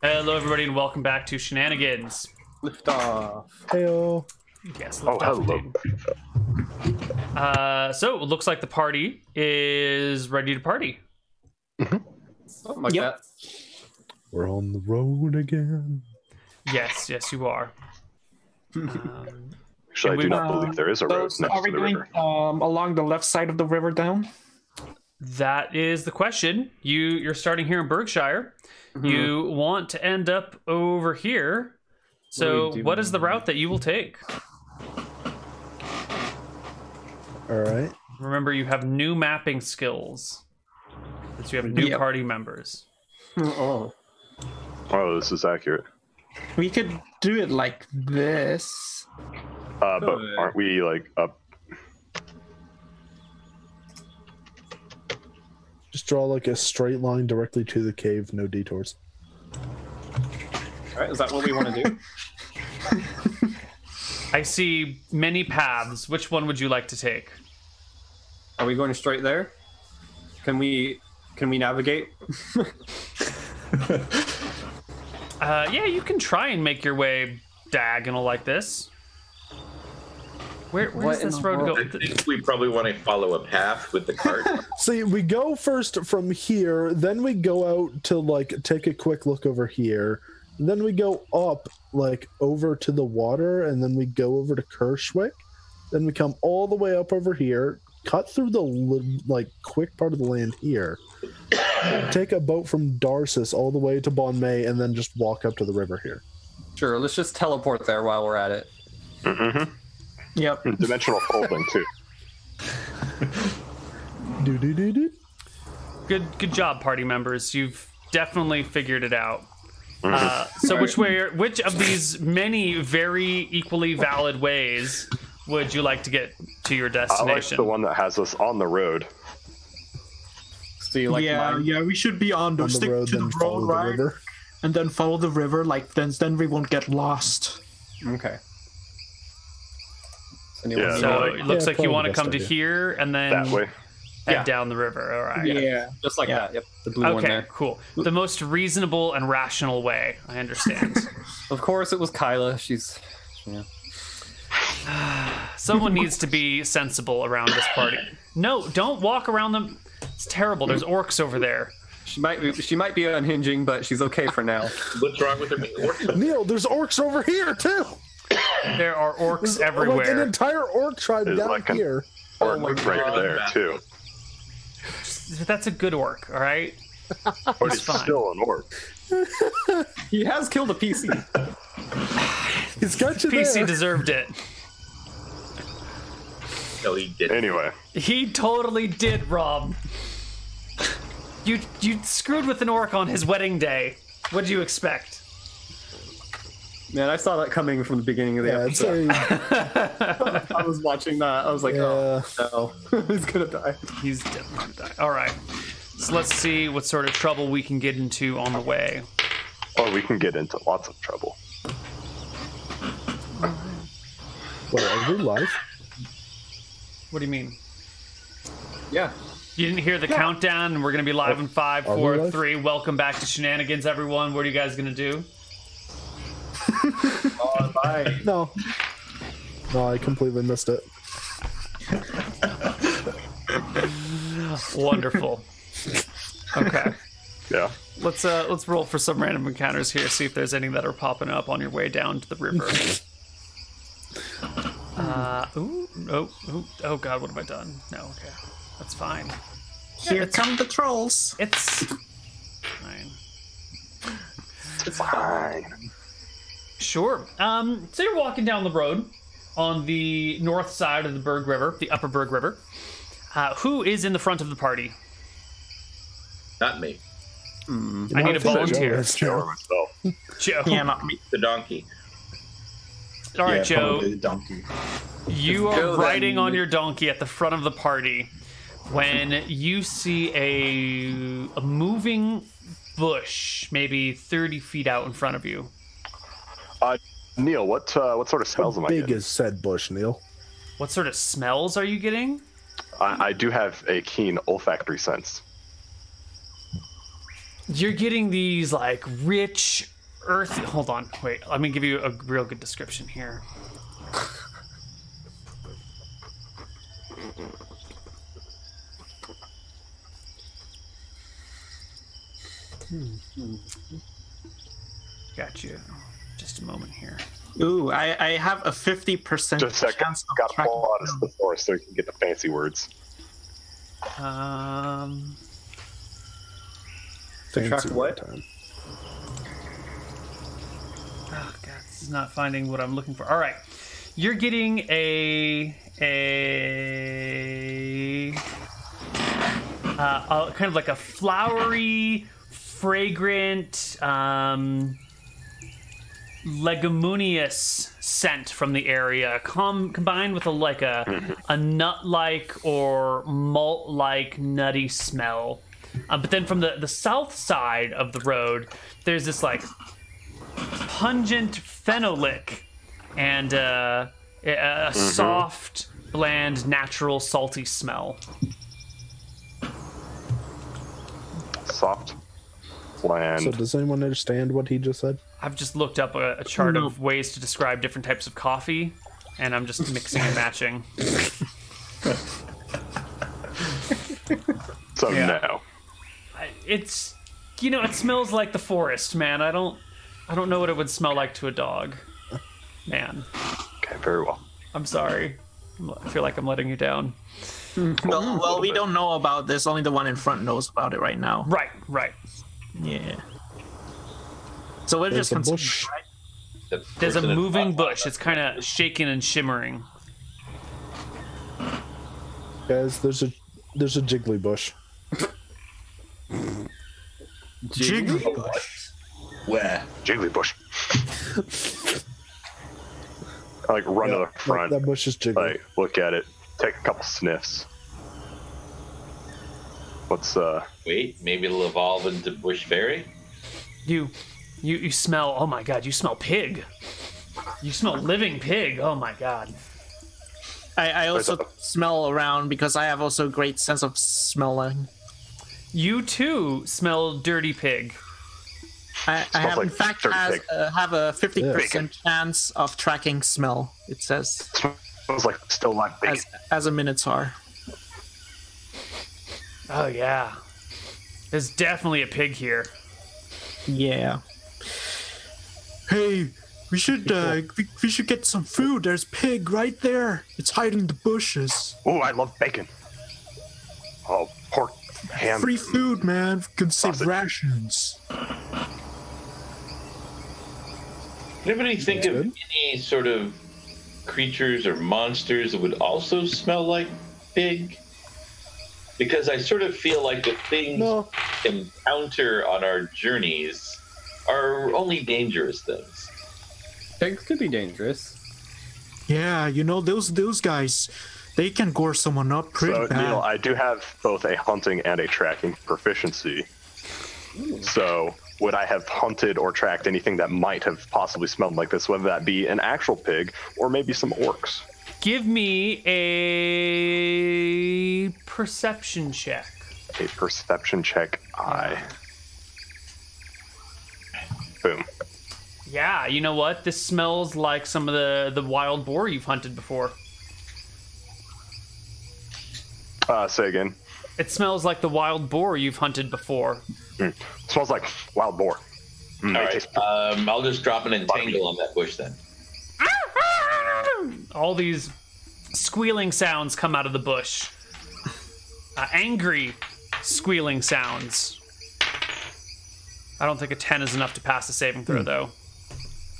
Hello, everybody, and welcome back to Shenanigans. Lift off. Heyo. Yes, Oh, lift off, hello. indeed. So it looks like the party is ready to party. Something like that. We're on the road again. Yes, you are. Actually, I do not believe there is a road So next are we to the going river. along the left side of the river down? That is the question. You're starting here in Berkshire. You want to end up over here. So what is the route that you will take? All right. Remember, you have new mapping skills. Since you have new Yep. party members. Oh. Oh, this is accurate. We could do it like this. But aren't we like up? Just draw like a straight line directly to the cave, no detours. All right, is that what we want to do? I see many paths. Which one would you like to take? Are we going straight there? Can we navigate? Yeah, you can try and make your way diagonal like this. Where What does in this the road world? go? I think we probably want to follow a path with the cart. See, we go first from here, then we go out to like take a quick look over here. Then we go up like over to the water, and then we go over to Kershwick. Then we come all the way up over here, cut through the like quick part of the land here. Take a boat from Darcis all the way to Bon May, and then just walk up to the river here. Sure, let's just teleport there while we're at it. Mm-hmm. Yep. Dimensional folding too. Do. Good job, party members. You've definitely figured it out. So which of these many very equally valid ways would you like to get to your I like destination? the one that has us on the road. So you like mine? Yeah, we should be on On stick the road, to then the follow road, the right? river. And then follow the river, like then we won't get lost. Okay. Yeah, So like- it looks Yeah, like you probably want to the come best to idea. here and then That way. head Yeah. down the river. All right. Yeah. Just like that. Yep. The blue one Okay, there. cool. The most reasonable and rational way. I understand. Of course, it was Kyla. She's. Yeah. Someone needs to be sensible around this party. No, don't walk around them. It's terrible. There's orcs over there. She might be unhinging, but she's okay for now. What's wrong with her? Neil, there's orcs over here too. There are orcs There's like an everywhere. entire orc tribe There's down like an- here. Or my right God. there too. That's a good orc, all right? But It's it's fine. still an orc. He has killed a PC. He's got you PC there. deserved it. No, he didn't. Anyway, He totally did, Rob. You screwed with an orc on his wedding day. What did you expect? Man, I saw that coming from the beginning of the Yeah, it's episode. a, I was watching that. I was like, Yeah. oh no, he's gonna die. He's definitely gonna die. All right. So let's see what sort of trouble we can get into on the way. or we can get into lots of trouble. what, are we live? What do you mean? Yeah. You didn't hear the countdown, and we're gonna be live in 5, Are we 4, live? 3. Welcome back to Shenanigans, everyone. What are you guys gonna do? Oh, bye. No. No, I completely missed it. Wonderful. Okay. Yeah. Let's roll for some random encounters here. See if there's any that are popping up on your way down to the river. Oh God, what have I done? No, okay, that's fine. Here come the trolls. It's fine. Fine. Sure. So you're walking down the road on the north side of the Berg River, the Upper Berg River. Who is in the front of the party? Not me. I need a think volunteer. Joe is Joe or now. myself. Joe. Yeah, not me. The donkey. All right, Yeah, Joe. probably the donkey. You are Joe, then. riding on your donkey at the front of the party when you see a moving bush, maybe 30 feet out in front of you. Neil, what sort of smells am I Big getting? is said bush, Neil. What sort of smells are you getting? I do have a keen olfactory sense. You're getting these like rich, earthy. Hold on, wait. Let me give you a real good description here. Got you. Just a moment here. Ooh, I have a 50% Just a second. chance of Got to tracking pull out his thesaurus so you can get the fancy words. To track Fancy what? time. Oh god, this is not finding what I'm looking for. All right, you're getting a kind of like a flowery, fragrant, leguminous scent from the area, combined with a nut-like or malt-like nutty smell. But then from the south side of the road, there's this like pungent phenolic and a soft, bland, natural, salty smell. Soft, bland. So does anyone understand what he just said? I've just looked up a chart of ways to describe different types of coffee, and I'm just mixing and matching. So Yeah. no. It's, it smells like the forest, man. I don't know what it would smell like to a dog, man. Okay, very well. I'm sorry. I feel like I'm letting you down. Well, we don't know about this. Only the one in front knows about it right now. Right. Yeah. So we're There's just a continuing, bush. right? There's a moving bush. It's kind of shaking and shimmering. Guys, there's a jiggly bush. Jiggly bush. Where? Jiggly bush. I like run to the front. That bush is jiggly. Like look at it. Take a couple sniffs. What's Wait, maybe it'll evolve into bush fairy? You smell. Oh my god! You smell pig. You smell living pig. Oh my god. I also smell around because I have also a great sense of smelling. You too smell dirty pig. I have, like in fact, dirty pig. have a 50% Bacon. chance of tracking smell. It says smells like still live bacon? as a minotaur. Oh yeah. There's definitely a pig here. Yeah. Hey, we should get some food. There's pig right there. It's hiding in the bushes. Oh, I love bacon. Oh, pork, ham. Free food, man. Can save Sausage. rations. Anybody think of any sort of creatures or monsters that would also smell like pig? Because I sort of feel like the things No. we encounter on our journeys are only dangerous things. Pigs could be dangerous. Yeah, those guys, they can gore someone up pretty So, bad. Neal, I do have both a hunting and a tracking proficiency. So, would I have hunted or tracked anything that might have possibly smelled like this, whether that be an actual pig or maybe some orcs? Give me a perception check. A perception check, Boom. Yeah, you know what? This smells like some of the wild boar you've hunted before. Say again. It smells like the wild boar you've hunted before. Smells like wild boar. All right, I'll just drop an entangle on that bush then. All these squealing sounds come out of the bush. Angry squealing sounds. I don't think a 10 is enough to pass the saving throw, though.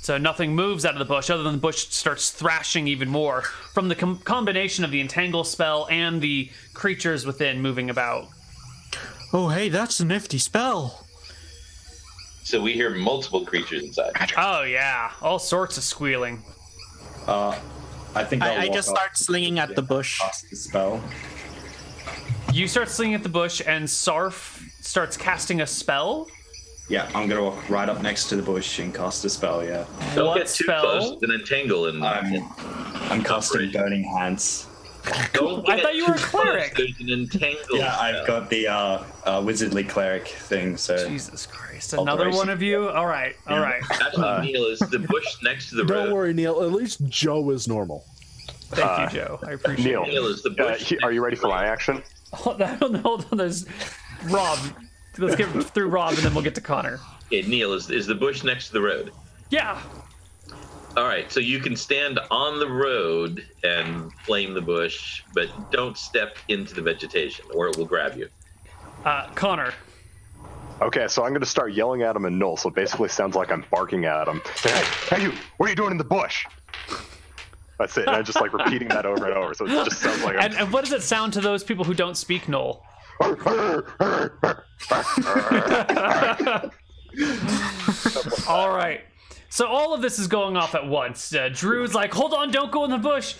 So nothing moves out of the bush other than the bush starts thrashing even more from the combination of the entangle spell and the creatures within moving about. Oh, hey, that's a nifty spell. So we hear multiple creatures inside. Oh, yeah. All sorts of squealing. I think I'll I walk just up start slinging at the bush. cast the spell. You start slinging at the bush, and Sarf starts casting a spell. Yeah, I'm gonna walk right up next to the bush and cast a spell. Yeah, Don't What get too spell? close. It's an entangle in I'm casting Burning Hands. Don't I get thought you were a too close. cleric. There's an entangle. Yeah, I've got the wizardly cleric thing, so... Jesus Christ! Another one of you. All right. Actually, Neal, is the bush next to the road. Don't worry, Neal. At least Joe is normal. Thank you, Joe. I appreciate Neal, it. Neal, is the bush are you ready for my action? Hold on. There's Rob. Let's get through Rob, and then we'll get to Connar. Okay, Neal, is the bush next to the road? Yeah. All right, so you can stand on the road and flame the bush, but don't step into the vegetation, or it will grab you. Connar. Okay, so I'm going to start yelling at him in Null, so it basically sounds like I'm barking at him. Hey, you! What are you doing in the bush? That's it. And I'm just like repeating that over and over, so it just sounds like I'm... And what does it sound to those people who don't speak Null? All right. So all of this is going off at once. Drew's like, hold on, don't go in the bush.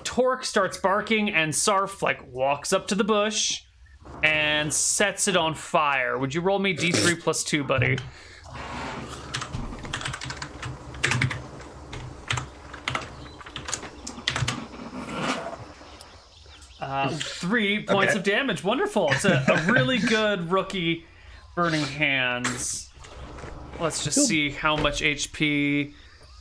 Torque starts barking, and Sarf walks up to the bush and sets it on fire. Would you roll me D3 plus 2, buddy? Three points of damage. Wonderful. It's a really good rookie Burning Hands. Let's just see how much HP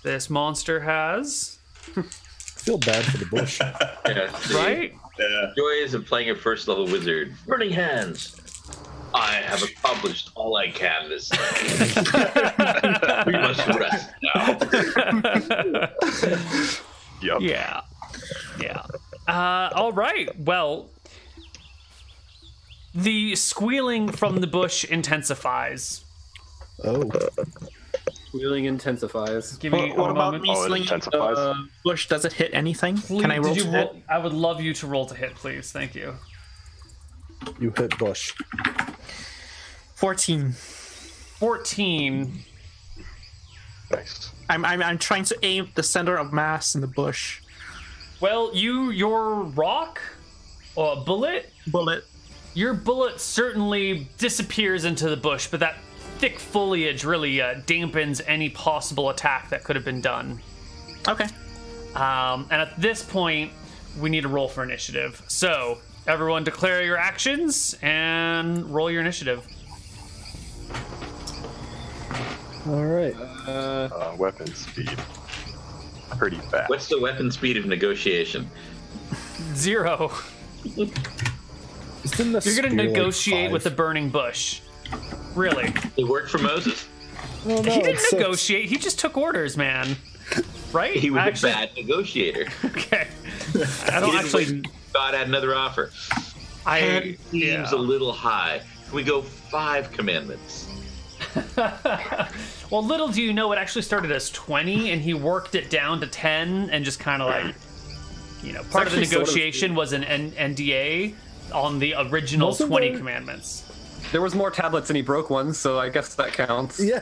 this monster has. I feel bad for the bush. Yeah, Right? The joys of playing a first level wizard. Burning Hands. I have accomplished all I can this time. We must rest now. Yep. Yeah. All right. Well, the squealing from the bush intensifies. Oh. Wheeling intensifies. Give me What a about moment. me Oh, it slinging intensifies? bush? Does it hit anything? Can I roll Did to you hit? I would love you to roll to hit, please. Thank you. You hit bush. 14. 14. Nice. I'm trying to aim the center of mass in the bush. Well, your rock or bullet, your bullet certainly disappears into the bush, but that thick foliage really dampens any possible attack that could have been done. Okay. And at this point, we need to roll for initiative. So, everyone declare your actions and roll your initiative. All right. Weapon speed. Pretty fast. What's the weapon speed of negotiation? 0. Isn't the You're gonna spear, like, negotiate with the 5? burning bush. Really? It worked for Moses. Oh, no, He didn't it's 6. negotiate. He just took orders, man. Right? He was Actually- a bad negotiator. Okay. I He don't didn't actually. wait. God had another offer. I Seems a little high. Can we go 5 commandments? Well, little do you know, it actually started as 20, and he worked it down to 10, and just kind of part of the actually sort of- negotiation was an NDA on the original Wasn't 20 there- commandments. There was more tablets and he broke one, so I guess that counts. Yeah.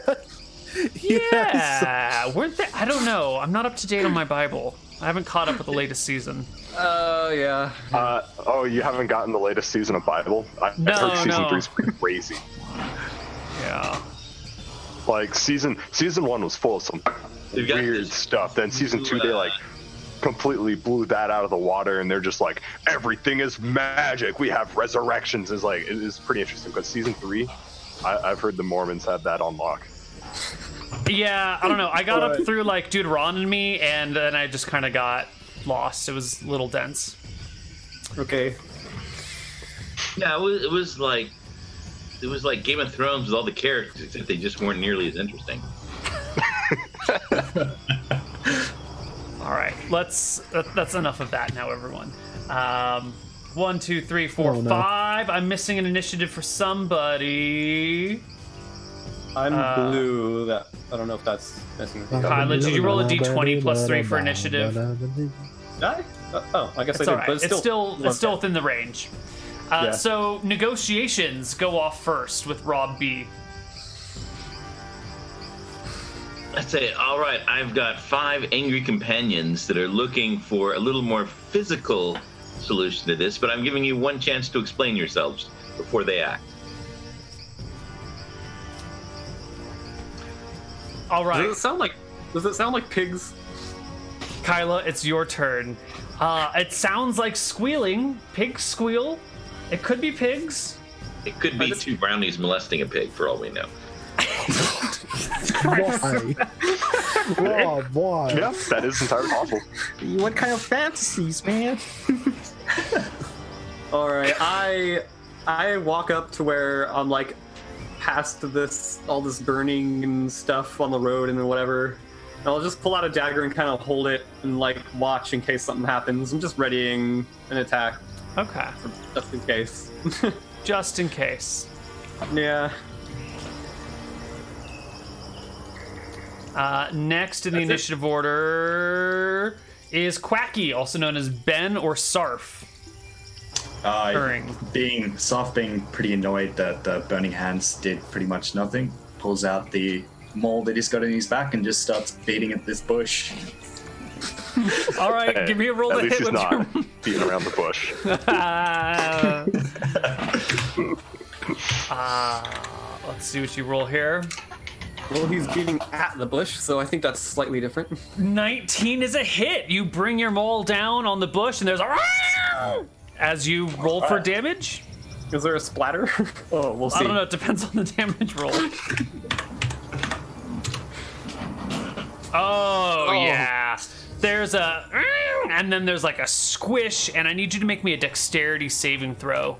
Yeah, weren't they? I don't know. I'm not up to date on my Bible. I haven't caught up with the latest season. Yeah. Oh, you haven't gotten the latest season of Bible? I've No, heard season no. 3's pretty crazy. Yeah. Like season 1 was full of some We've got weird this stuff. Then season 2 they completely blew that out of the water, and they're just like, everything is magic. We have resurrections. It is pretty interesting. But season 3, I've heard the Mormons have that on lock. Yeah, I don't know. I got up through Deuteronomy, and then I just kind of got lost. It was a little dense. Okay. Yeah, it was like Game of Thrones with all the characters, except they just weren't nearly as interesting. All right, that's enough of that now, everyone. 1, 2, 3, 4, Oh, no. 5. I'm missing an initiative for somebody. I'm blue. I don't know if that's missing. Kyla, did you roll a d20 plus 3 for initiative? Did I? Oh, I guess It's I all did. right. But It's still within the range. Yeah. So negotiations go off first with Rob B. I'd say, all right, I've got 5 angry companions that are looking for a little more physical solution to this, but I'm giving you one chance to explain yourselves before they act. All right, Does it sound like pigs? Kyla, it's your turn. It sounds like squealing. Pigs squeal. It could be pigs. It could be two brownies molesting a pig, for all we know. Why? Rob, why? Yeah, that is entirely possible. What kind of fantasies, man? All right, I walk up to where I'm like past all this burning and stuff on the road and whatever. And I'll just pull out a dagger and kind of hold it and like watch in case something happens. I'm just readying an attack. Okay. Just in case. Just in case. Yeah. Next in the initiative order is Quacky, also known as Ben or Sarf. Soft being pretty annoyed that the burning hands did pretty much nothing, pulls out the maul that he's got in his back and just starts beating at this bush. All right, give me a roll At to least hit he's with your... not beating around the bush. Let's see what you roll here. Well, he's beating at the bush, so I think that's slightly different. 19 is a hit. You bring your maul down on the bush, and there's a... As you roll for damage. Is there a splatter? Oh, we'll see. I don't know. It depends on the damage roll. Oh, yeah. There's a... And then there's like a squish, and I need you to make me a dexterity saving throw.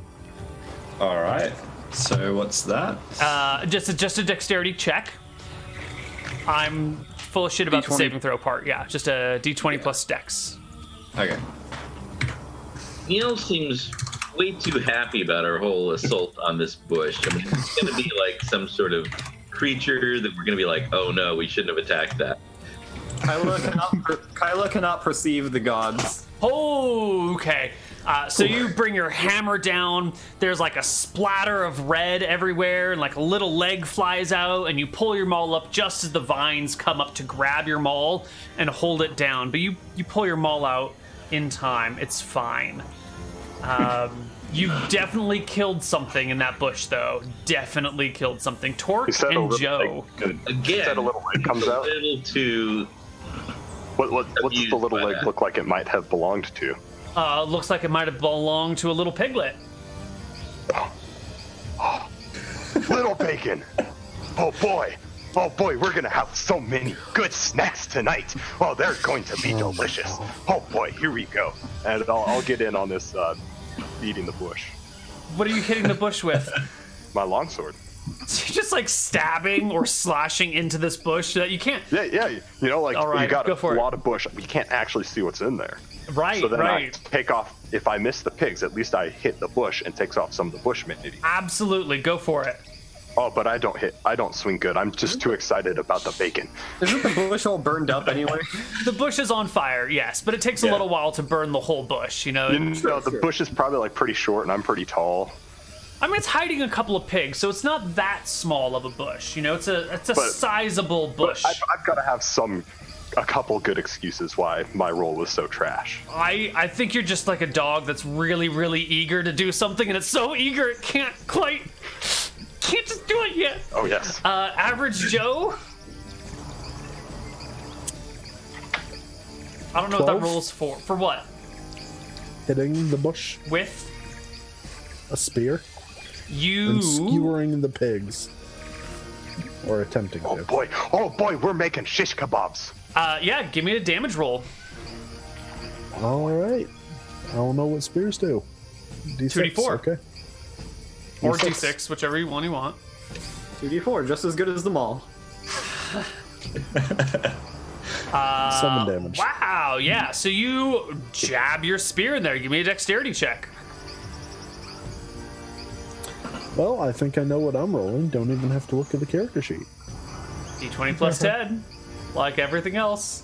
All right. So what's that? Just a dexterity check. I'm full of shit about the saving throw part. Yeah, just a d20 plus dex. Okay. Neal seems way too happy about our whole assault on this bush. I mean, it's going to be like some sort of creature that we're going to be like, oh no, we shouldn't have attacked that. Kyla cannot perceive the gods. Oh, okay. So you bring your hammer down. There's like a splatter of red everywhere, and like a little leg flies out, and you pull your maul up just as the vines come up to grab your maul and hold it down. But you pull your maul out in time. It's fine. You definitely killed something in that bush, though. Definitely killed something. Torque and Joe. Again, said a little leg comes out. A little too. What's the little leg look like it might have belonged to? Looks like it might have belonged to a little piglet. Little bacon. Oh boy, we're gonna have so many good snacks tonight. Oh, they're going to be delicious. Oh boy, here we go. And I'll get in on this beating the bush. What are you hitting the bush with? My longsword. So you're just like stabbing or slashing into this bush so that you can't. Yeah. You know, like All right, you got go a for it. lot of bush. You can't actually see what's in there. Right, So then right. I take off. If I miss the pigs, at least I hit the bush and takes off some of the bush meat. Absolutely, go for it. Oh, but I don't hit. I don't swing good. I'm just too excited about the bacon. Isn't the bush all burned up anyway? The bush is on fire, yes, but it takes a little while to burn the whole bush, you know? The bush is probably like pretty short, and I'm pretty tall. I mean, it's hiding a couple of pigs, so it's not that small of a bush, you know? It's a sizable bush. But I've got to have a couple good excuses why my role was so trash. I think you're just like a dog that's really, really eager to do something, and it's so eager it can't just do it yet. Oh, yes. Average Joe? I don't know 12? what that roll's for. For what? Hitting the bush. With? A spear. You... And skewering the pigs. Or attempting to. Oh boy, we're making shish kebabs. Yeah, give me a damage roll. Alright. I don't know what spears do. D6, 2d4. okay. Or D6, whichever one you want. 2d4, just as good as the maul. 7 damage. Wow, yeah. So you jab your spear in there. Give me a dexterity check. Well, I think I know what I'm rolling. Don't even have to look at the character sheet. D20 plus 10, like everything else.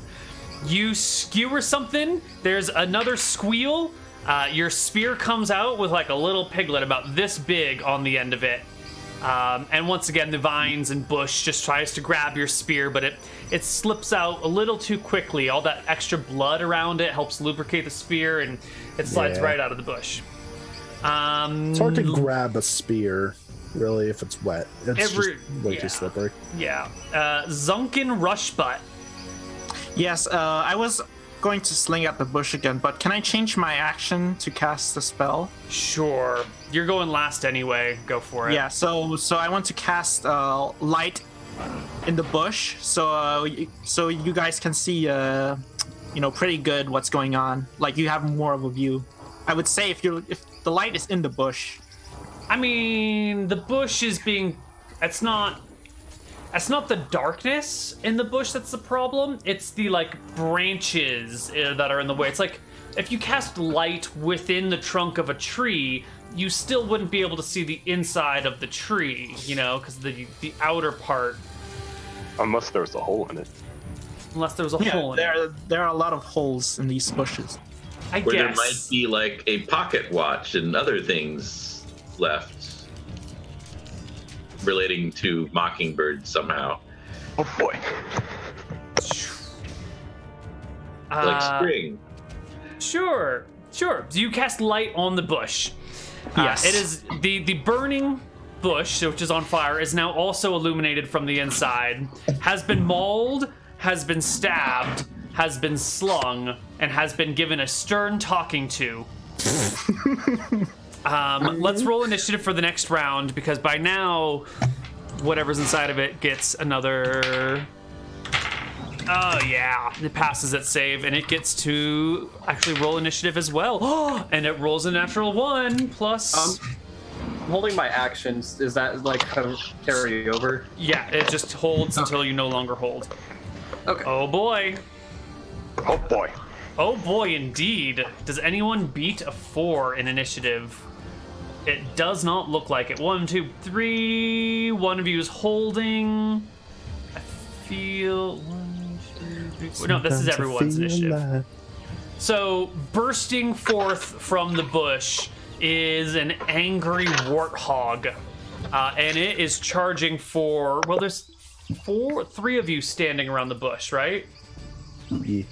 You skewer something. There's another squeal. Your spear comes out with like a little piglet about this big on the end of it. And once again, the vines and bush just tries to grab your spear, but it slips out a little too quickly. All that extra blood around it helps lubricate the spear, and it slides right out of the bush. It's hard to grab a spear, really, if it's wet. It's just way too slippery. Yeah. Zunkin Rushbutt. Yes, I was going to sling at the bush again, but can I change my action to cast the spell? Sure. You're going last anyway. Go for it. Yeah, so I want to cast light in the bush, so you guys can see, pretty good what's going on. Like you have more of a view. I would say if the light is in the bush. I mean, the bush is being. It's not the darkness in the bush that's the problem. It's the branches that are in the way. It's like if you cast light within the trunk of a tree, you still wouldn't be able to see the inside of the tree, because the outer part. Unless there's a hole in it. Unless there was a hole in it. There are a lot of holes in these bushes. I Where guess. there might be like a pocket watch and other things left relating to Mockingbird somehow. Oh boy. Like spring. Sure. Do you cast light on the bush? Yes. It is the burning bush, which is on fire, is now also illuminated from the inside. Has been mauled, has been stabbed, has been slung, and has been given a stern talking to. Let's roll initiative for the next round, because by now, whatever's inside of it gets another... Oh, yeah. It passes its save, and it gets to actually roll initiative as well. And it rolls a natural 1 plus... I'm holding my actions. Is that kind of carry over? Yeah, it just holds until you no longer hold. Okay. Oh, boy. Oh boy. Oh, boy, indeed. Does anyone beat a 4 in initiative? It does not look like it. 1, 2, 3. One of you is holding. I feel... 1, 2, 3, 4. No, this is everyone's initiative. So, bursting forth from the bush is an angry warthog. And it is charging for... Well, there's 3 of you standing around the bush, right? Yeah.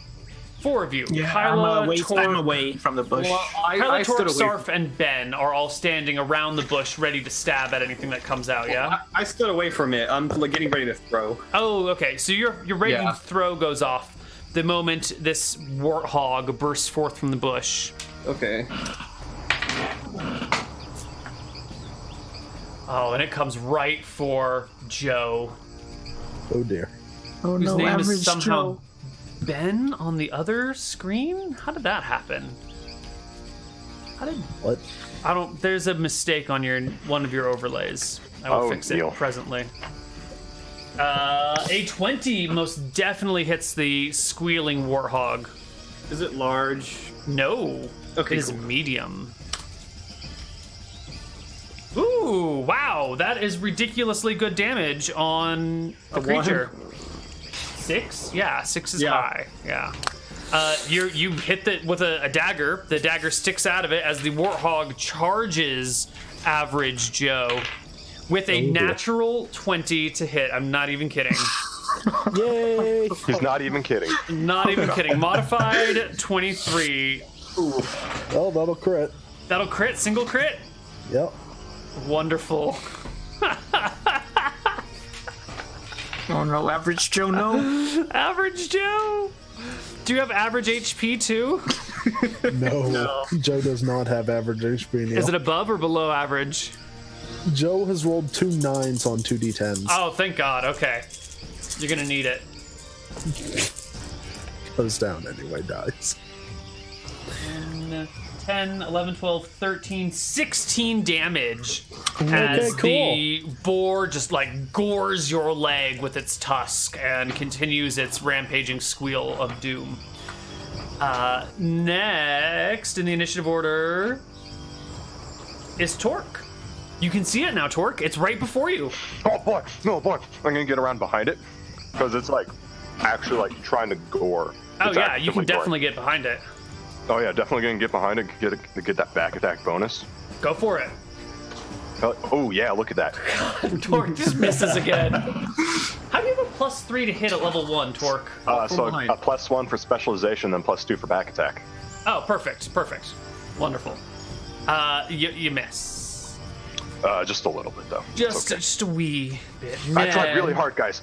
4 of you. Yeah, Kyla, I'm away from the bush. Well, Kyla, I stood Torque, away. Sarf, and Ben are all standing around the bush ready to stab at anything that comes out, yeah? I stood away from it. I'm getting ready to throw. Oh, okay. So your rating Yeah. throw goes off the moment this warthog bursts forth from the bush. Okay. Oh, and it comes right for Joe, Oh dear. Oh whose no, name average is somehow Joe. Ben on the other screen? How did that happen? What? There's a mistake on one of your overlays. I will fix it Neal. presently. A 20 most definitely hits the squealing warthog. Is it large? No. Okay, It is cool. medium. Ooh, wow. That is ridiculously good damage on the A creature. 6? Yeah, 6 is Yeah. high. Yeah. You hit with a dagger. The dagger sticks out of it as the warthog charges average Joe with a natural 20 to hit. I'm not even kidding. Yay! He's not even kidding. Not even kidding. Modified 23. Oh, that'll crit. That'll crit, single crit. Yep. Wonderful. Oh no, average Joe, no. Average Joe. Do you have average HP too? No. Joe does not have average HP. Neal. Is it above or below average? Joe has rolled 2 9s on 2 d10s. Oh, thank God. Okay. You're gonna need it. Goes down anyway, dies. 10, 11, 12, 13, 16 damage Okay, as cool. the boar just gores your leg with its tusk and continues its rampaging squeal of doom. Next in the initiative order is Torque. You can see it now, Torque. It's right before you. Oh boy, no boy. I'm gonna get around behind it because it's actually trying to gore. Oh It's yeah, you can actively goring. definitely get behind it. Oh yeah, definitely gonna get behind it. Get that back attack bonus. Go for it. Oh yeah, look at that. Torque just misses again. How do you have a +3 to hit at level 1, Torque? So behind. a +1 for specialization, then +2 for back attack. Oh, perfect. Wonderful. You miss. Just a little bit though. Just a wee bit. I tried really hard, guys.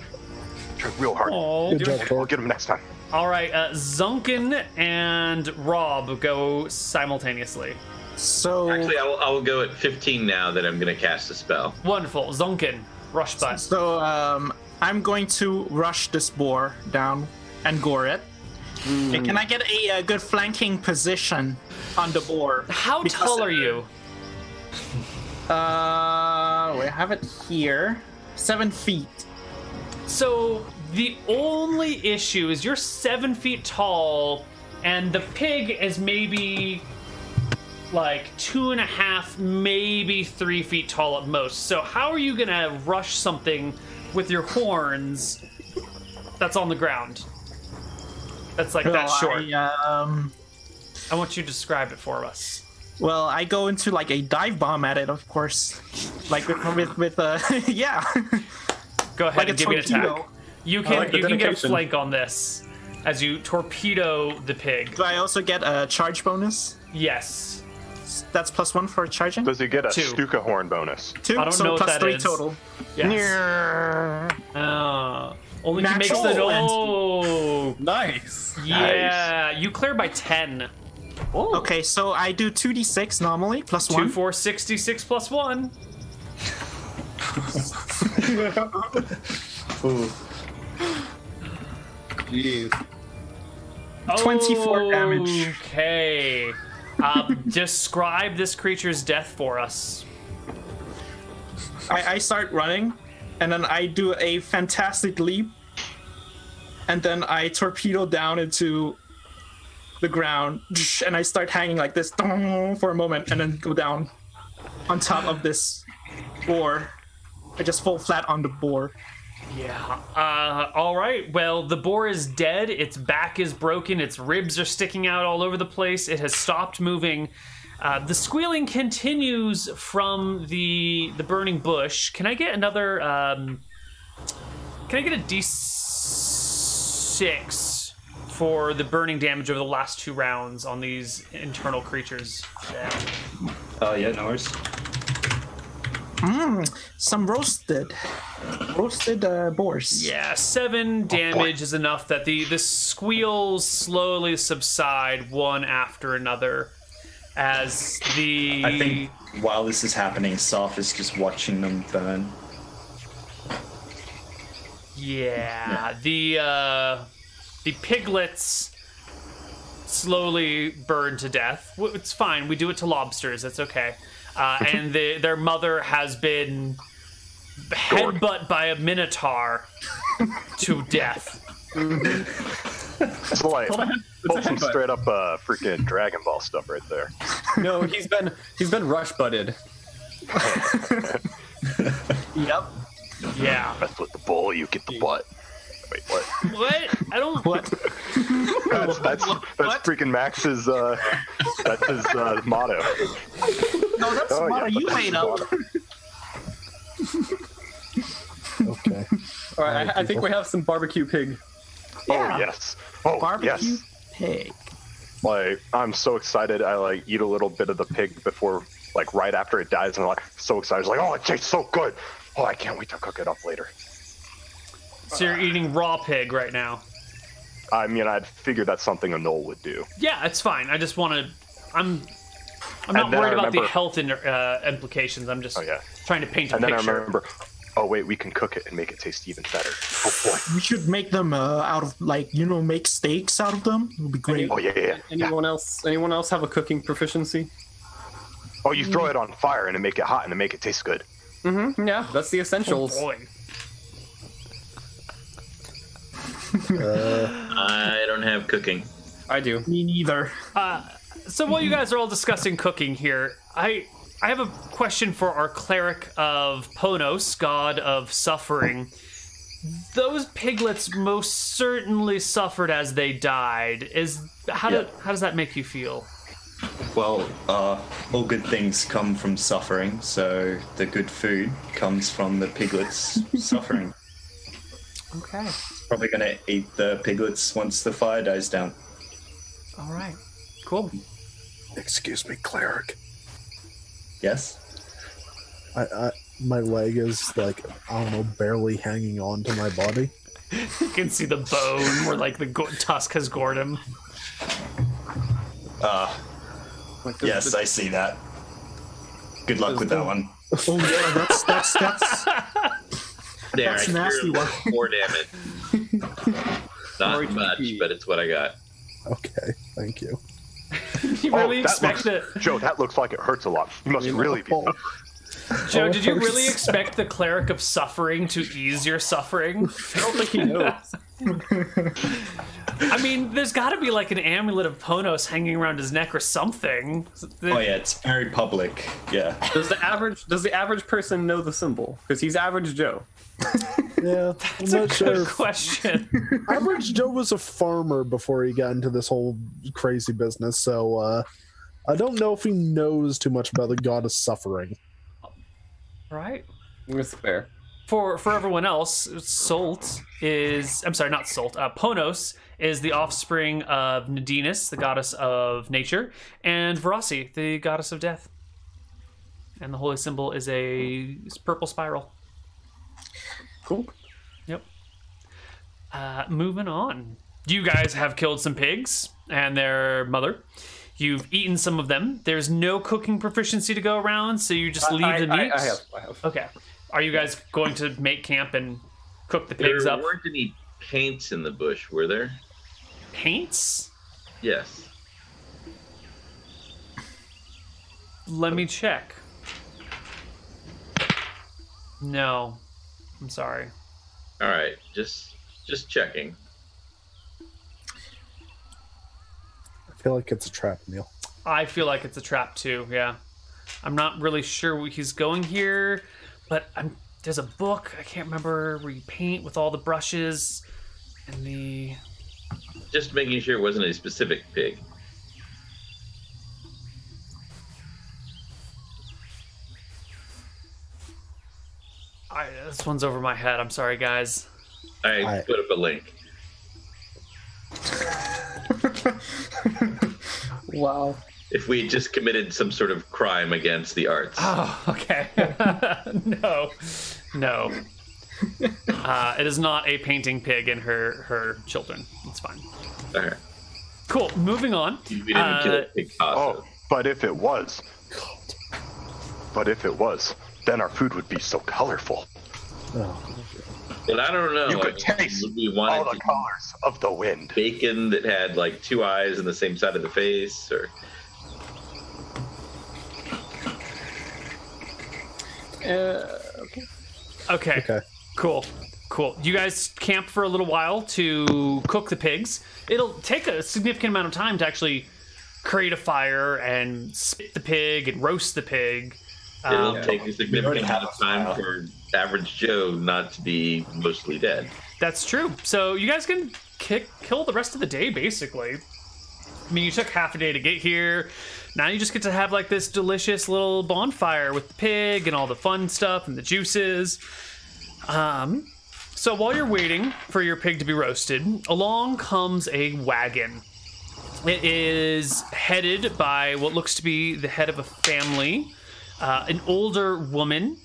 Tried real hard. Oh, Good job, We'll Torque. get him next time. All right, Zunkin and Rob go simultaneously. So Actually, I will go at 15 now that I'm going to cast a spell. Wonderful. Zunkin, rush butt. So I'm going to rush this boar down and gore it. Okay, can I get a good flanking position on the boar? How tall are you? Wait, I have it here. 7 feet. So the only issue is you're 7 feet tall, and the pig is maybe like 2.5, maybe 3 feet tall at most. So how are you gonna rush something with your horns that's on the ground? That's like that short. I want you to describe it for us. Well, I go into like a dive bomb at it, of course. Like with yeah. Go ahead Like and a give me an torpedo. attack. You can like the you can get a dedication. flank on this as you torpedo the pig. Do I also get a charge bonus? Yes. That's +1 for charging. Does he get a 2. Stuka horn bonus? 2, I don't so know what plus that 3 is. total. Yes. Only if you make Natural the and- oh Nice. yeah. You clear by 10. Okay, so I do 2d6 normally, +1. 2, 4, 66 plus 1. Jeez. 24 damage. Okay. Describe this creature's death for us. I start running, and then I do a fantastic leap, and then I torpedo down into the ground, and I start hanging like this for a moment, and then go down on top of this boar. I just fall flat on the boar. Yeah. All right. Well, the boar is dead. Its back is broken. Its ribs are sticking out all over the place. It has stopped moving. The squealing continues from the burning bush. Can I get another? Can I get a D6 for the burning damage over the last 2 rounds on these internal creatures? Yeah, no worries. Some roasted boars. Yeah, 7 damage is enough that the squeals slowly subside one after another as the... I think while this is happening, Soph is just watching them burn. Yeah, the piglets slowly burn to death. It's fine. We do it to lobsters. It's okay. And their mother has been headbutt by a minotaur to death. It's like pull some headbutt. straight up freaking Dragon Ball stuff right there. No, he's been rush butted. Yep. Yeah. That's with the bull, you get the butt. Wait, what? What? I don't. What? That's freaking Max's. That's his motto. No, that's Oh, what yeah, you that's made his up. motto. Okay. All right, I think we have some barbecue pig. Yeah. Oh yes. Oh Barbecue yes. pig. Like I'm so excited. I like eat a little bit of the pig before, like right after it dies, and I'm like so excited. Like, oh, it tastes so good. Oh, I can't wait to cook it up later. So you're eating raw pig right now. I mean, I'd figure that's something a Knoll would do. Yeah, it's fine. I just want to. I'm And not then worried I about the remember- health implications. I'm just Oh yeah. trying to paint a And then I picture. remember, oh wait, we can cook it and make it taste even better. Oh boy. We should make them out of make steaks out of them. It would be great. Oh yeah. Anyone else have a cooking proficiency? Oh, you throw it on fire and then make it hot and then make it taste good. Yeah, that's the Oh, essentials. boy. I don't have cooking. I do. Me neither. So while you guys are all discussing cooking here, I have a question for our cleric of Ponos, god of suffering. Those piglets most certainly suffered as they died. How does that make you feel? Well, all good things come from suffering, so the good food comes from the piglets suffering. Okay. Probably gonna eat the piglets once the fire dies down. All right. Cool. Excuse me, cleric. Yes? My leg is like, I don't know, barely hanging on to my body. You can see the bone where like the tusk has gored him. Yes, I see that. Good luck with that one. Oh yeah, that's There, That's I nasty cured one. 4 damage. Not much, but it's what I got. Okay, thank you. You really expect that? Joe, that looks like it hurts a lot. You must really be suffering. Joe, did you really expect the cleric of suffering to ease your suffering? I don't think he knows. I mean, there's got to be like an amulet of Ponos hanging around his neck or something. Oh yeah, it's very public. Yeah. Does the average person know the symbol? Because he's average Joe. Yeah, That's a good question. Average Joe was a farmer before he got into this whole crazy business, so I don't know if he knows too much about the god of suffering. Right. That's fair. For everyone else, Solt is... I'm sorry, not Solt. Ponos is the offspring of Nadinus, the goddess of nature, and Verasi, the goddess of death. And the holy symbol is a purple spiral. Cool. Yep. Moving on. You guys have killed some pigs and their mother. You've eaten some of them. There's no cooking proficiency to go around, so you just leave the meat. I have. Okay. Are you guys going to make camp and cook the pigs There up? weren't any paints in the bush, were there? Paints? Yes. Let me check. No. I'm sorry. All right, just checking. I feel like it's a trap, Neal. I feel like it's a trap too, yeah. I'm not really sure where he's going here, but there's a book, I can't remember, where you paint with all the brushes and the... Just making sure it wasn't a specific pig. This one's over my head, I'm sorry, guys. I put up a link. Wow. If we had just committed some sort of crime against the arts. Oh, okay. No. It is not a painting pig and her children. It's fine. All right. Cool, moving on. We didn't kill Picasso. Oh, but if it was, then our food would be so colorful. But I don't know. You could I mean, taste would we all want the colors of the wind. bacon that had like 2 eyes on the same side of the face, or Okay. Cool. You guys camp for a little while to cook the pigs. It'll take a significant amount of time to actually create a fire and spit the pig and roast the pig. it'll take a significant amount of time for average Joe not to be mostly dead. That's true. So you guys can kill the rest of the day, basically. I mean, you took half a day to get here. Now you just get to have like this delicious little bonfire with the pig and all the fun stuff and the juices. So while you're waiting for your pig to be roasted, along comes a wagon. It is headed by what looks to be the head of a family, an older woman,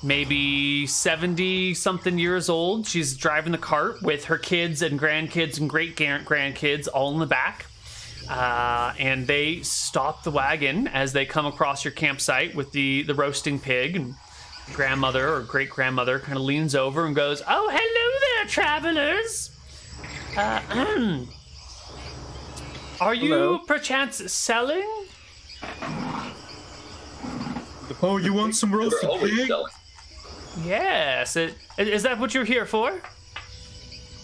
maybe 70-something years old. She's driving the cart with her kids and grandkids and great-grandkids all in the back. And they stop the wagon as they come across your campsite with the roasting pig, and grandmother or great-grandmother kind of leans over and goes, "Oh, hello there, travelers. Are you Hello. perchance selling?" Oh, you want some We're roasted always pig? selling. Yes. Is that what you're here for?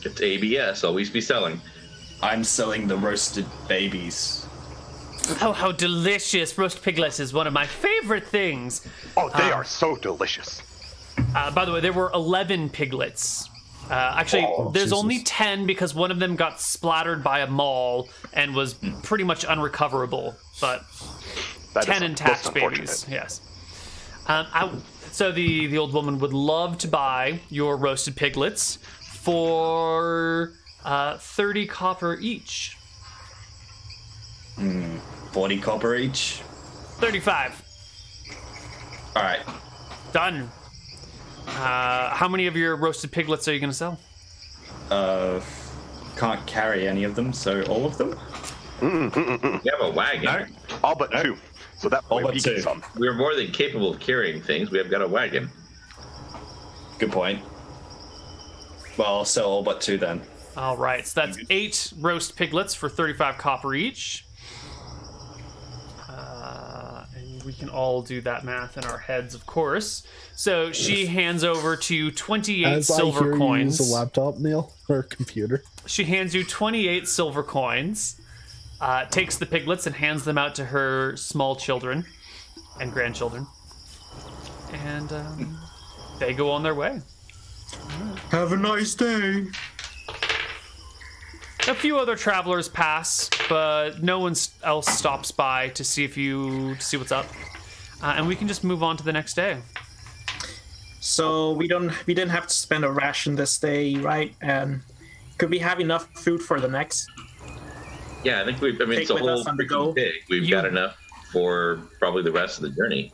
It's ABS, always be selling. I'm selling the roasted babies. Oh, how delicious. Roast piglets is one of my favorite things. Oh, they are so delicious. By the way, there were 11 piglets. Actually, there's Jesus. only 10 because one of them got splattered by a maul and was pretty much unrecoverable. But That is 10 most intact unfortunate. babies, yes. So the old woman would love to buy your roasted piglets for 30 copper each. 40 copper each. 35. All right. Done. How many of your roasted piglets are you going to sell? can't carry any of them, so all of them? You have a wagon. No. All but 2. So that All way but we 2. get some. We're more than capable of carrying things. We have got a wagon. Good point. Well, so all but 2 then. All right, so that's 8 roast piglets for 35 copper each. And we can all do that math in our heads, of course. So she hands over to you 28 As silver I hear coins. you use a laptop, Neal, or computer. She hands you 28 silver coins, takes the piglets and hands them out to her small children and grandchildren. And they go on their way. Have a nice day. A few other travelers pass, but no one else stops by to see what's up. And we can just move on to the next day. So we didn't have to spend a ration this day, right? And could we have enough food for the next? Yeah, I think it's a with whole us on the go. freaking pig. We've got enough for probably the rest of the journey.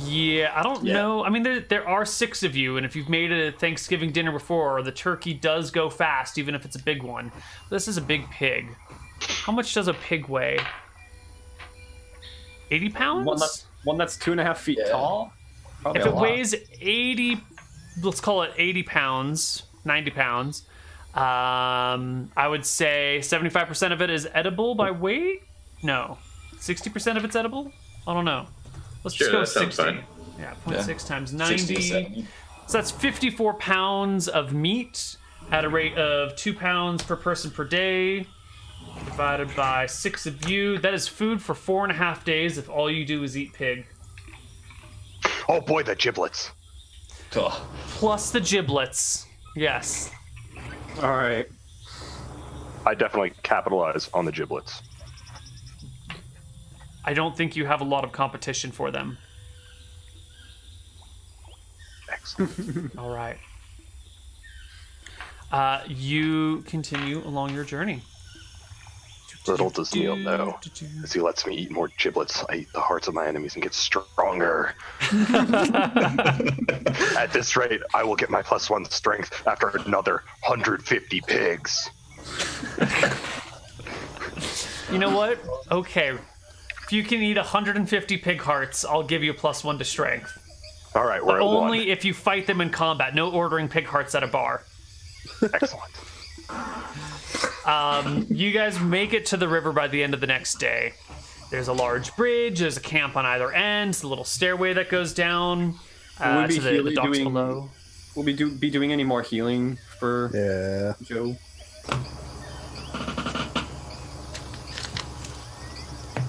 Yeah, I don't know. I mean, there are 6 of you, and if you've made a Thanksgiving dinner before, the turkey does go fast, even if it's a big one. This is a big pig. How much does a pig weigh? 80 pounds? One that's 2.5 feet tall. Probably If a it lot. weighs 80, let's call it 80 pounds, 90 pounds, I would say 75% of it is edible by weight? No. 60% of it's edible? I don't know. Let's Sure, just go that sounds 60. fine. Yeah, 0.6 times 60 to 90. 70. So that's 54 pounds of meat at a rate of 2 pounds per person per day, divided by 6 of you. That is food for 4.5 days if all you do is eat pig. Oh boy, the giblets. Oh, Plus the giblets. Yes. All right. I definitely capitalize on the giblets. I don't think you have a lot of competition for them. Excellent. All right. You continue along your journey. Little does Neal know, as he lets me eat more giblets, I eat the hearts of my enemies and get stronger. At this rate, I will get my +1 strength after another 150 pigs. You know what? Okay. If you can eat 150 pig hearts, I'll give you a +1 to strength. All right, we're But at only 1. if you fight them in combat. No ordering pig hearts at a bar. Excellent. You guys make it to the river by the end of the next day. There's a large bridge. There's a camp on either end. The little stairway that goes down Will we be to the docks doing- below. Will we be doing any more healing for Yeah. Joe?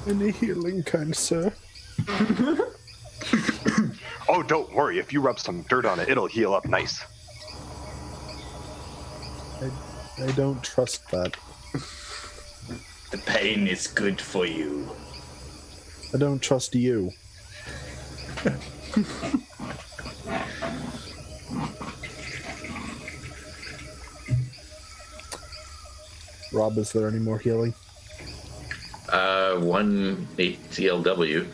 Any healing, kind sir? Oh, don't worry. If you rub some dirt on it, it'll heal up nice. I don't trust that. the pain is good for you. I don't trust you. Rob, is there any more healing? 1 CLW.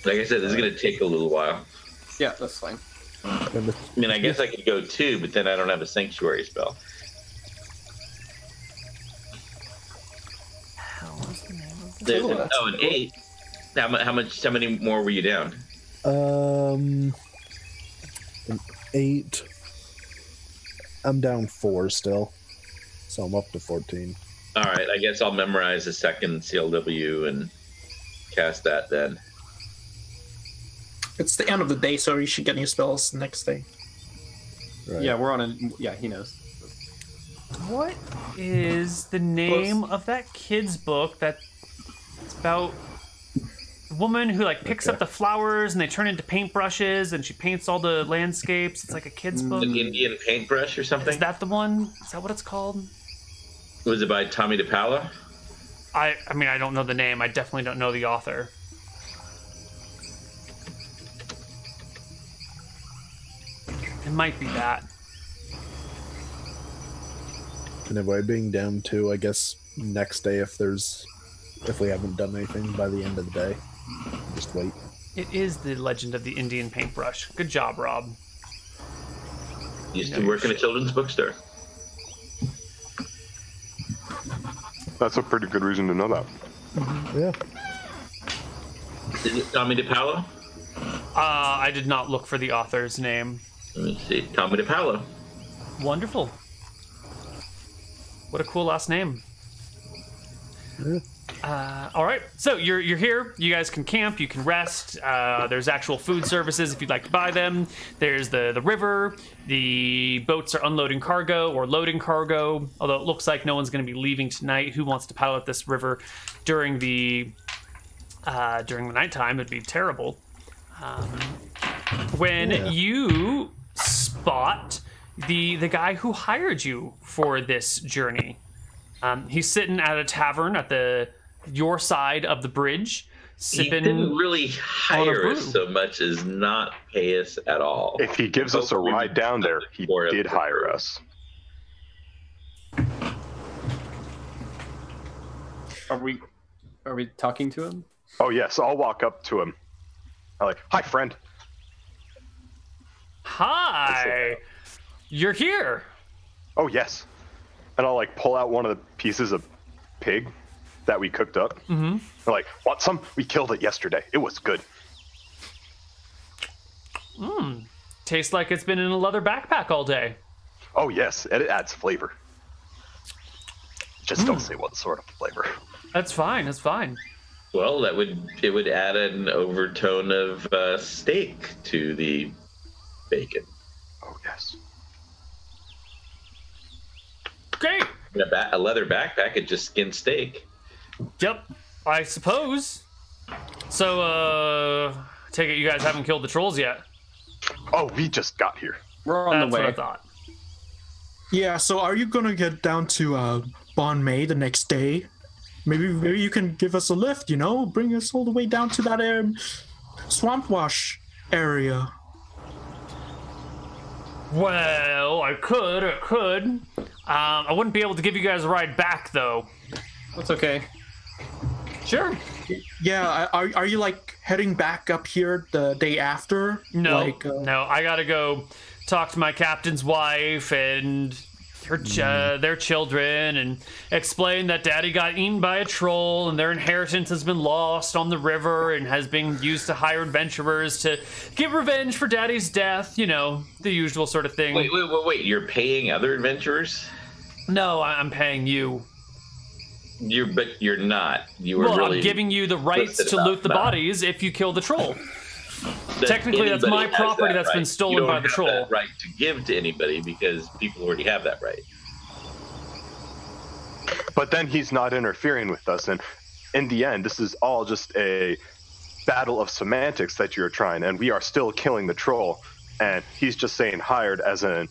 Like I said, this is going to take a little while. Yeah, that's fine. And I mean, I guess I could go 2, but then I don't have a sanctuary spell. Oh, an 8. How many more were you down? an 8. I'm down 4 still, so I'm up to 14. All right, I guess I'll memorize the second CLW and cast that then. It's the end of the day, so you should get new spells the next day. Right. Yeah, we're on a. Yeah, he knows. What is the name of that kid's book that it's about a woman who like picks up the flowers and they turn into paintbrushes and she paints all the landscapes? It's like a kid's book. An Indian paintbrush or something? Is that the one? Is that what it's called? Was it by Tommy DePaola? I mean, I don't know the name. I definitely don't know the author. It might be that. Anyway, being down 2, I guess next day if we haven't done anything by the end of the day, just wait. It is the Legend of the Indian Paintbrush. Good job, Rob. Used to work in a children's bookstore. That's a pretty good reason to know that. Yeah. Is it Tommy DePaolo? I did not look for the author's name. Let me see. Tommy DePaolo. Wonderful. What a cool last name. All right, so you're here. You guys can camp. You can rest. There's actual food services if you'd like to buy them. There's the river. The boats are unloading cargo or loading cargo. Although it looks like no one's going to be leaving tonight. Who wants to pilot this river during the nighttime? It'd be terrible. When you spot the guy who hired you for this journey. He's sitting at a tavern at your side of the bridge, sipping. He didn't really hire us so much as not pay us at all. If he gives us a ride down there, he did hire us. Are we talking to him? Oh yes, I'll walk up to him. I'm like, hi, friend. Hi, you're here. Oh yes. And I'll like pull out one of the pieces of pig that we cooked up. Mm-hmm. I'm like, want some? We killed it yesterday. It was good. Tastes like it's been in a leather backpack all day. Oh yes, and it adds flavor. Just don't say what sort of flavor. That's fine. That's fine. Well, it would add an overtone of steak to the bacon. Oh yes. Great. A leather backpack, it just skin steak. Yep, I suppose. So, take it you guys haven't killed the trolls yet. Oh, we just got here. We're on That's the way. what I thought. Yeah, so are you gonna get down to Bon May the next day? Maybe you can give us a lift, bring us all the way down to that swamp wash area. Well, I could. I wouldn't be able to give you guys a ride back, though. That's okay. Sure. Yeah, are you like heading back up here the day after? No, no. I gotta go talk to my captain's wife and their children and explain that Daddy got eaten by a troll and their inheritance has been lost on the river and has been used to hire adventurers to get revenge for Daddy's death. The usual sort of thing. Wait. You're paying other adventurers? No, I'm paying you. But you're not. You were really I'm giving you the rights to loot the bodies if you kill the troll. Technically, that's my property that's been stolen by the troll. You don't have that right to give to anybody because people already have that right. But then he's not interfering with us, and in the end, this is all just a battle of semantics that you're trying, and we are still killing the troll, and he's just saying hired as a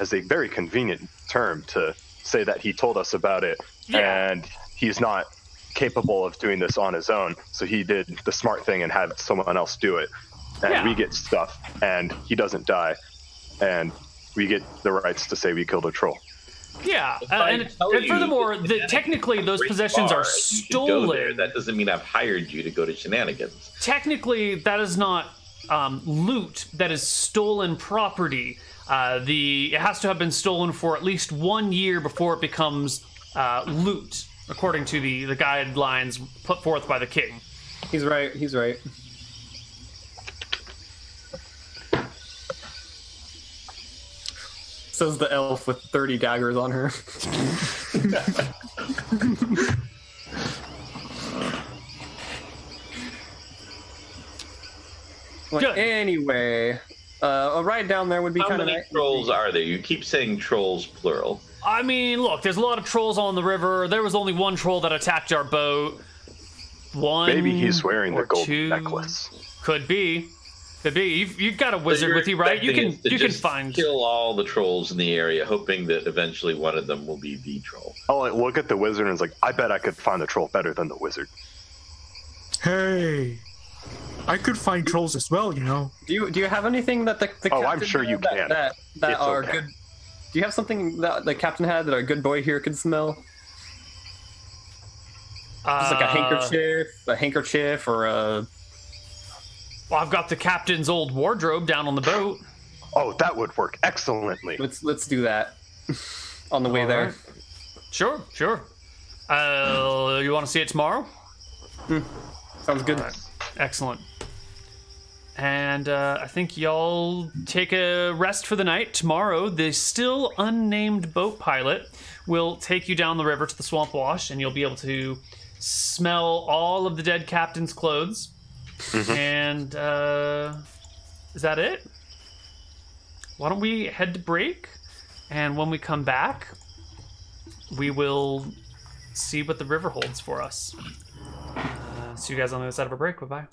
very convenient term to say that he told us about it, and he's not capable of doing this on his own, so he did the smart thing and had someone else do it. And we get stuff, and he doesn't die, and we get the rights to say we killed a troll. Yeah, and furthermore, technically those possessions are stolen. That doesn't mean I've hired you to go to Shenanigans. Technically, that is not loot. That is stolen property. It has to have been stolen for at least 1 year before it becomes loot, according to the guidelines put forth by the king. He's right. Says the elf with 30 daggers on her. Good. Anyway, a ride down there would be kind of nice. How many trolls are there? You keep saying trolls plural. I mean, look, there's a lot of trolls on the river. There was only one troll that attacked our boat. Maybe he's wearing the gold two. necklace. Could be. You've got a wizard with you, right? You can find. Kill all the trolls in the area, hoping that eventually one of them will be the troll. I'll look at the wizard and it's like, I bet I could find the troll better than the wizard. Hey, I could find trolls as well, Do you have anything that the captain I'm sure you can. that are good? Do you have something that the captain had that a good boy here could smell? Just like a handkerchief, or a. Well, I've got the captain's old wardrobe down on the boat. Oh, that would work excellently. Let's do that on the way there. Right. Sure. You want to see it tomorrow? Sounds good. Alright. Excellent. And I think y'all take a rest for the night. Tomorrow, the still unnamed boat pilot will take you down the river to the Swamp Wash, and you'll be able to smell all of the dead captain's clothes. And is that it? Why don't we head to break? And when we come back, we will see what the river holds for us. See you guys on the other side of a break. Bye-bye.